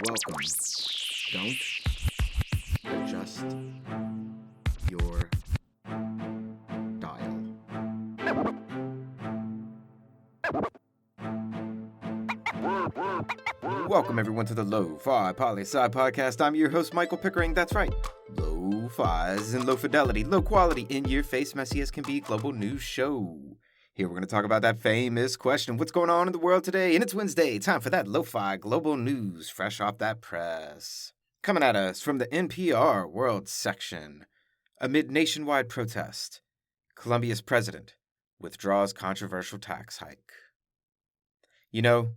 Welcome. Don't adjust your dial. Welcome everyone to the Lofi Poli Sci podcast. I'm your host, Michael Pickering. That's right. Lo-Fi's and low fidelity, low quality, in your face, messy as can be global news show. Here we're going to talk about that famous question, what's going on in the world today? And it's Wednesday, time for that Lo-Fi global news, fresh off that press. Coming at us from the NPR World section. Amid nationwide protest, Colombia's president withdraws controversial tax hike. You know,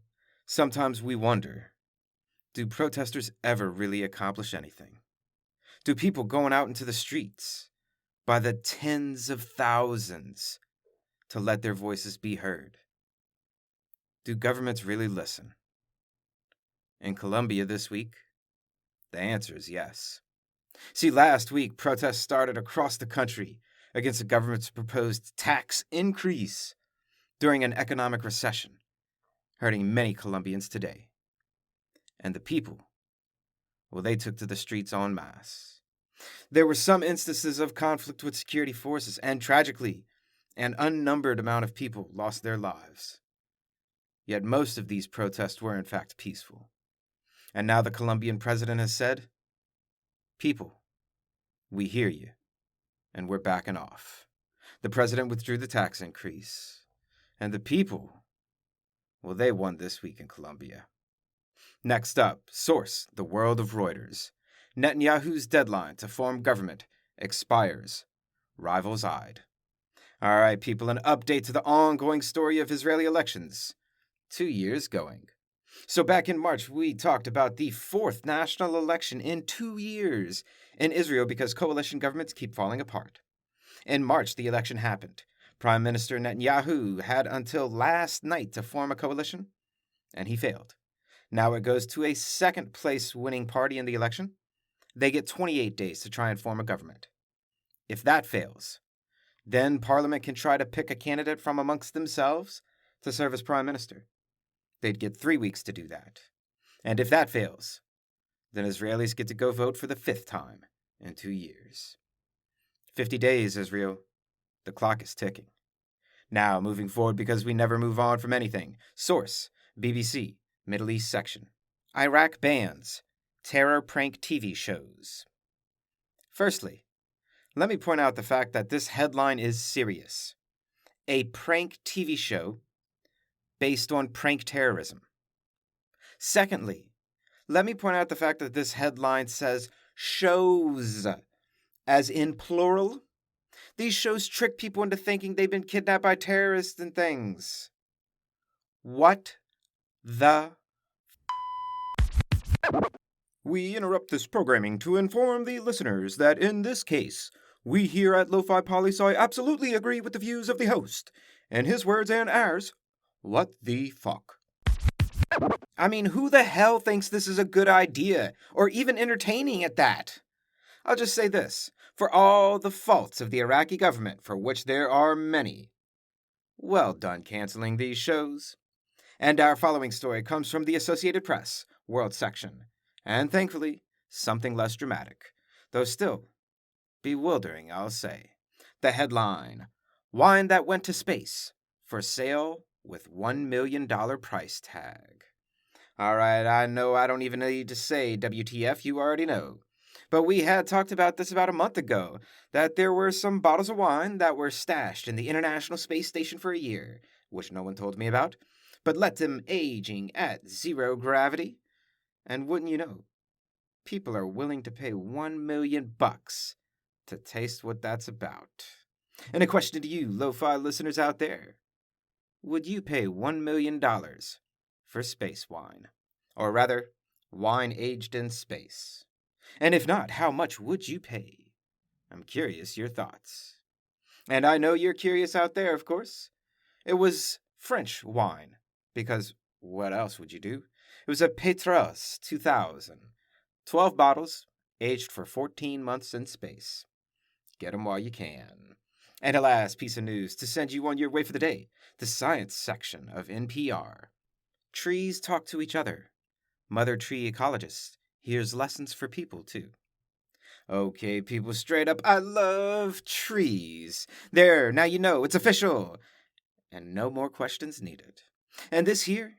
sometimes we wonder, do protesters ever really accomplish anything? Do people going out into the streets by the tens of thousands to let their voices be heard? Do governments really listen? In Colombia this week, the answer is yes. See, last week, protests started across the country against the government's proposed tax increase during an economic recession, hurting many Colombians today. And the people, well, they took to the streets en masse. There were some instances of conflict with security forces, and tragically, an unnumbered amount of people lost their lives. Yet most of these protests were in fact peaceful. And now the Colombian president has said, people, we hear you, and we're backing off. The president withdrew the tax increase. And the people, well, they won this week in Colombia. Next up, source, the world of Reuters. Netanyahu's deadline to form government expires. Rivals eyed. All right, people, an update to the ongoing story of Israeli elections. 2 years going. So back in March, we talked about the fourth national election in 2 years in Israel because coalition governments keep falling apart. In March, the election happened. Prime Minister Netanyahu had until last night to form a coalition, and he failed. Now it goes to a second-place winning party in the election. They get 28 days to try and form a government. If that fails, then Parliament can try to pick a candidate from amongst themselves to serve as prime minister. They'd get 3 weeks to do that. And if that fails, then Israelis get to go vote for the fifth time in 2 years. 50 days, Israel. The clock is ticking. Now, moving forward because we never move on from anything. Source, BBC, Middle East section. Iraq bans terror prank TV shows. Firstly, let me point out the fact that this headline is serious. A prank TV show based on prank terrorism. Secondly, let me point out the fact that this headline says shows, as in plural. These shows trick people into thinking they've been kidnapped by terrorists and things. What the We interrupt this programming to inform the listeners that in this case, we here at Lofi Poli Sci absolutely agree with the views of the host. In his words and ours, what the fuck? I mean, who the hell thinks this is a good idea, or even entertaining at that? I'll just say this, for all the faults of the Iraqi government, for which there are many, well done canceling these shows. And our following story comes from the Associated Press, World section. And thankfully, something less dramatic, though still bewildering, I'll say. The headline, Wine That Went to Space, for sale with $1 million price tag. All right, I know I don't even need to say WTF, you already know. But we had talked about this about a month ago, that there were some bottles of wine that were stashed in the International Space Station for a year, which no one told me about, but let them aging at zero gravity. And wouldn't you know, people are willing to pay $1 million to taste what that's about. And a question to you, lo-fi listeners out there. Would you pay $1 million for space wine? Or rather, wine aged in space? And if not, how much would you pay? I'm curious your thoughts. And I know you're curious out there, of course. It was French wine, because what else would you do? It was a Pétros 2000. 12 bottles, aged for 14 months in space. Get 'em while you can. And a last piece of news to send you on your way for the day. The science section of NPR. Trees talk to each other. Mother Tree ecologist. Here's lessons for people, too. Okay, people, straight up, I love trees. There, now you know, it's official. And no more questions needed. And this here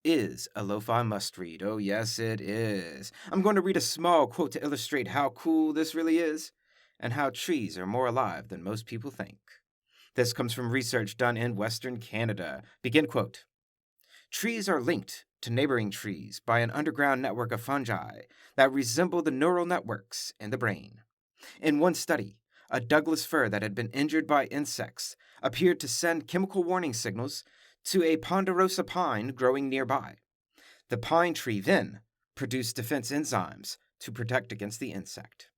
is a lo-fi must-read. Oh, yes, it is. I'm going to read a small quote to illustrate how cool this really is and how trees are more alive than most people think. This comes from research done in Western Canada. Begin quote. Trees are linked to neighboring trees by an underground network of fungi that resemble the neural networks in the brain. In one study, a Douglas fir that had been injured by insects appeared to send chemical warning signals to a ponderosa pine growing nearby. The pine tree then produced defense enzymes to protect against the insect.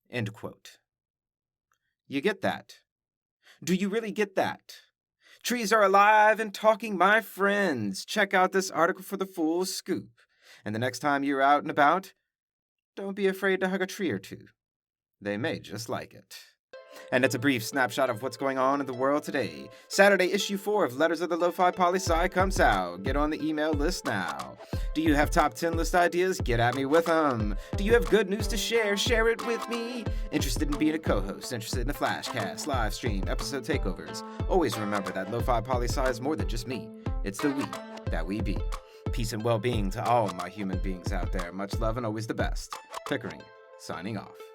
End quote. You get that? Do you really get that? Trees are alive and talking, my friends. Check out this article for the full scoop. And the next time you're out and about, don't be afraid to hug a tree or two. They may just like it. And it's a brief snapshot of what's going on in the world today. Saturday, issue 4 of Letters of the Lofi Poli Sci comes out. Get on the email list now. Do you have top 10 list ideas? Get at me with them. Do you have good news to share? Share it with me. Interested in being a co-host? Interested in a flashcast, live stream, episode takeovers? Always remember that Lofi Poli Sci is more than just me. It's the we that we be. Peace and well-being to all my human beings out there. Much love and always the best. Pickering, signing off.